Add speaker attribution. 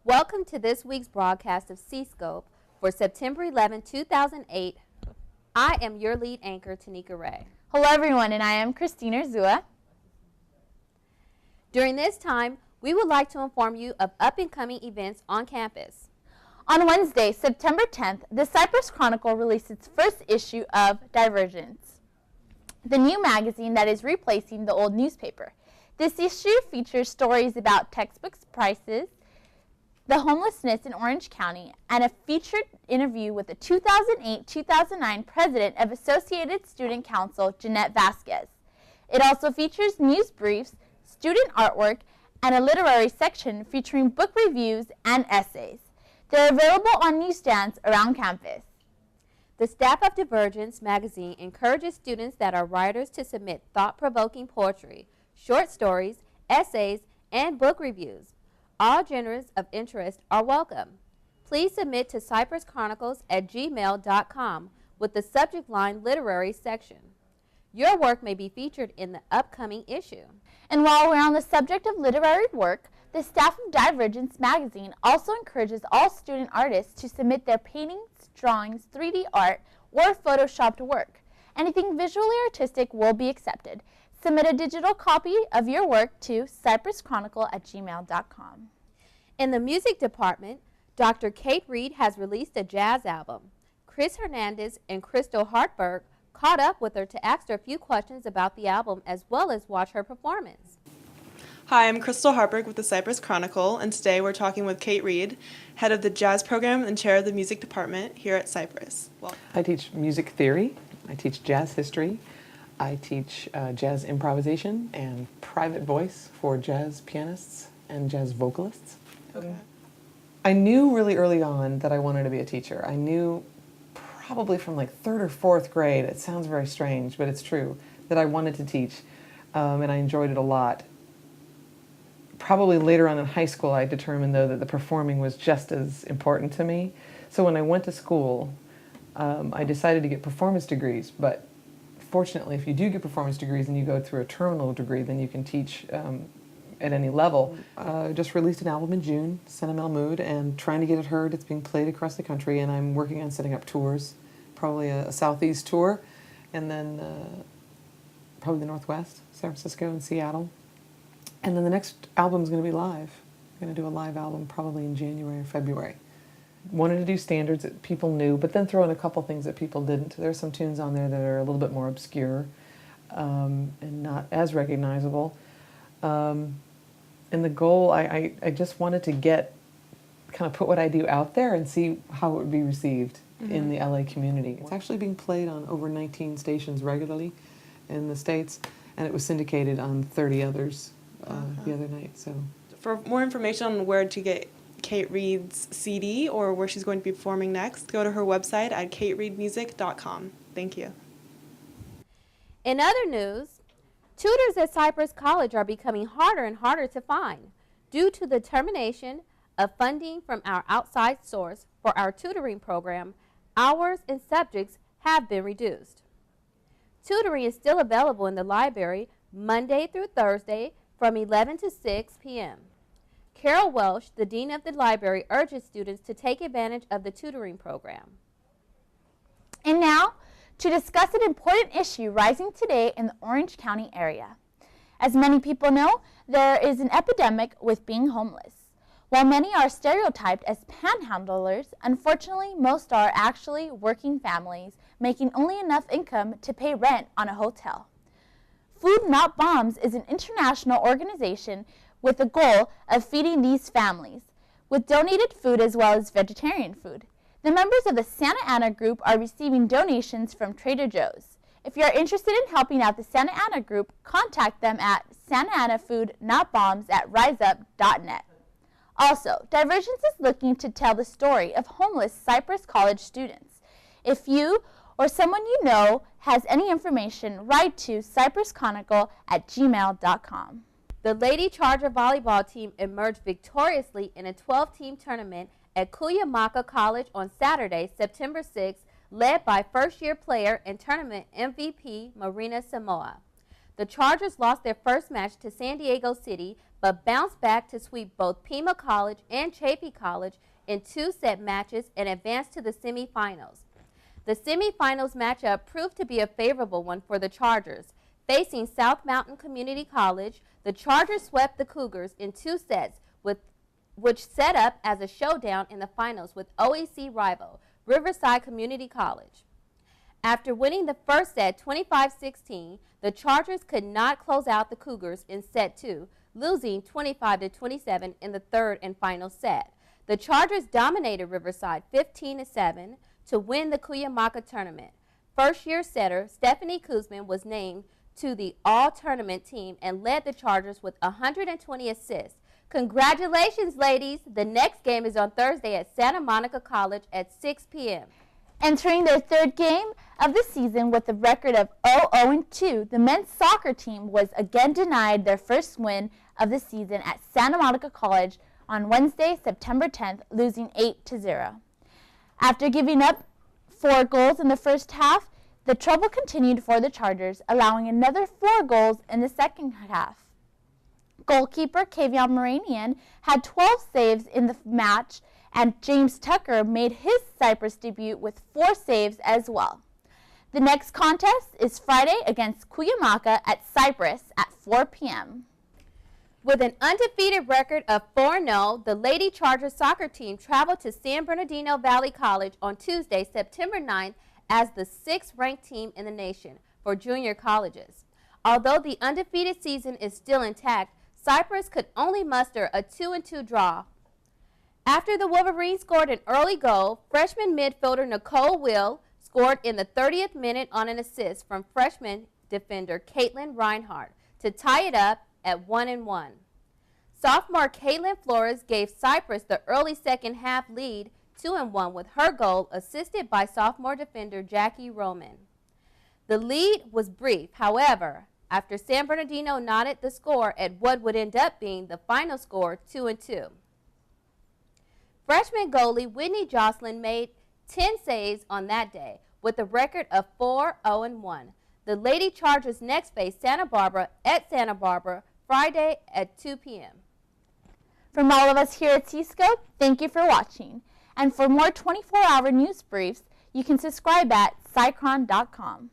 Speaker 1: Welcome to this week's broadcast of C-Scope for September 11, 2008. I am your lead anchor, Tanika Ray.
Speaker 2: Hello everyone, and I am Christina Zua.
Speaker 1: During this time, we would like to inform you of up-and-coming events on campus.
Speaker 2: On Wednesday, September 10th, the Cypress Chronicle released its first issue of Divergence, the new magazine that is replacing the old newspaper. This issue features stories about textbook prices, the homelessness in Orange County, and a featured interview with the 2008-2009 president of Associated Student Council, Jeanette Vasquez. It also features news briefs, student artwork, and a literary section featuring book reviews and essays. They're available on newsstands around campus.
Speaker 1: The staff of Divergence magazine encourages students that are writers to submit thought-provoking poetry, short stories, essays, and book reviews. All genres of interest are welcome. Please submit to cypresschronicles@gmail.com with the subject line Literary section. Your work may be featured in the upcoming issue.
Speaker 2: And while we're on the subject of literary work, the staff of Divergence magazine also encourages all student artists to submit their paintings, drawings, 3D art, or photoshopped work. Anything visually artistic will be accepted. Submit a digital copy of your work to cypresschronicle@gmail.com.
Speaker 1: In the music department, Dr. Kate Reed has released a jazz album. Chris Hernandez and Crystal Hartberg caught up with her to ask her a few questions about the album as well as watch her performance.
Speaker 3: Hi, I'm Crystal Hartberg with the Cypress Chronicle, and today we're talking with Kate Reed, head of the jazz program and chair of the music department here at Cypress. Welcome.
Speaker 4: I teach music theory, I teach jazz history, I teach jazz improvisation and private voice for jazz pianists and jazz vocalists.
Speaker 3: Okay.
Speaker 4: I knew really early on that I wanted to be a teacher. I knew probably from like 3rd or 4th grade, it sounds very strange, but it's true, that I wanted to teach, and I enjoyed it a lot. Probably later on in high school, I determined, though, that the performing was just as important to me. So when I went to school, I decided to get performance degrees, but fortunately, if you do get performance degrees and you go through a terminal degree, then you can teach at any level. Just released an album in June, Sentimental Mood, and trying to get it heard. It's being played across the country, and I'm working on setting up tours, probably a Southeast tour, and then probably the Northwest, San Francisco and Seattle. And then the next album is going to be live. I'm going to do a live album probably in January or February. Wanted to do standards that people knew, but then throw in a couple things that people didn't. There are some tunes on there that are a little bit more obscure and not as recognizable. And the goal, I just wanted to kind of put what I do out there and see how it would be received in the LA community. It's actually being played on over 19 stations regularly in the States, and it was syndicated on 30 others the other night. So,
Speaker 3: For more information on where to get Kate Reed's CD or where she's going to be performing next, go to her website at katereedmusic.com. Thank you.
Speaker 1: In other news, tutors at Cypress College are becoming harder and harder to find due to the termination of funding from our outside source for our tutoring program. Hours and subjects have been reduced. Tutoring is still available in the library Monday through Thursday from 11 to 6 p.m. Carol Welsh, the dean of the library, urges students to take advantage of the tutoring program.
Speaker 2: And now, to discuss an important issue rising today in the Orange County area. As many people know, there is an epidemic with being homeless. While many are stereotyped as panhandlers, unfortunately, most are actually working families making only enough income to pay rent on a hotel. Food Not Bombs is an international organization with the goal of feeding these families with donated food as well as vegetarian food. The members of the Santa Ana group are receiving donations from Trader Joe's. If you are interested in helping out the Santa Ana group, contact them at santanafoodnotbombs@riseup.net. Also, Divergence is looking to tell the story of homeless Cypress College students. If you or someone you know has any information, write to cypresschronicle@gmail.com.
Speaker 1: The Lady Charger volleyball team emerged victoriously in a 12-team tournament at Cuyamaca College on Saturday, September 6th, led by first-year player and tournament MVP Marina Samoa. The Chargers lost their first match to San Diego City, but bounced back to sweep both Pima College and Chaffey College in 2-set matches and advanced to the semifinals. The semifinals matchup proved to be a favorable one for the Chargers. Facing South Mountain Community College, the Chargers swept the Cougars in 2 sets, which set up as a showdown in the finals with OAC rival Riverside Community College. After winning the first set 25-16, the Chargers could not close out the Cougars in set 2, losing 25-27 in the third and final set. The Chargers dominated Riverside 15-7 to win the Cuyamaca tournament. First-year setter Stephanie Kuzman was named to the all-tournament team and led the Chargers with 120 assists. Congratulations, ladies! The next game is on Thursday at Santa Monica College at 6 p.m.
Speaker 2: Entering their third game of the season with a record of 0-2, the men's soccer team was again denied their first win of the season at Santa Monica College on Wednesday, September 10th, losing 8-0. After giving up 4 goals in the first half, the trouble continued for the Chargers, allowing another 4 goals in the second half. Goalkeeper Kavion Moranian had 12 saves in the match, and James Tucker made his Cypress debut with 4 saves as well. The next contest is Friday against Cuyamaca at Cypress at 4 p.m.
Speaker 1: With an undefeated record of 4-0, the Lady Chargers soccer team traveled to San Bernardino Valley College on Tuesday, September 9th, as the 6th-ranked team in the nation for junior colleges. Although the undefeated season is still intact, Cypress could only muster a 2-2 draw. After the Wolverines scored an early goal, freshman midfielder Nicole Will scored in the 30th minute on an assist from freshman defender Caitlin Reinhardt to tie it up at 1-1. Sophomore Caitlin Flores gave Cypress the early second half lead 2-1 with her goal assisted by sophomore defender Jackie Roman. The lead was brief, however, after San Bernardino knotted the score at what would end up being the final score 2-2. Freshman goalie Whitney Jocelyn made 10 saves on that day with a record of 4-0-1. The Lady Chargers next face Santa Barbara at Santa Barbara Friday at 2 p.m.
Speaker 2: From all of us here at C-Scope, thank you for watching. And for more 24-hour news briefs, you can subscribe at cycron.com.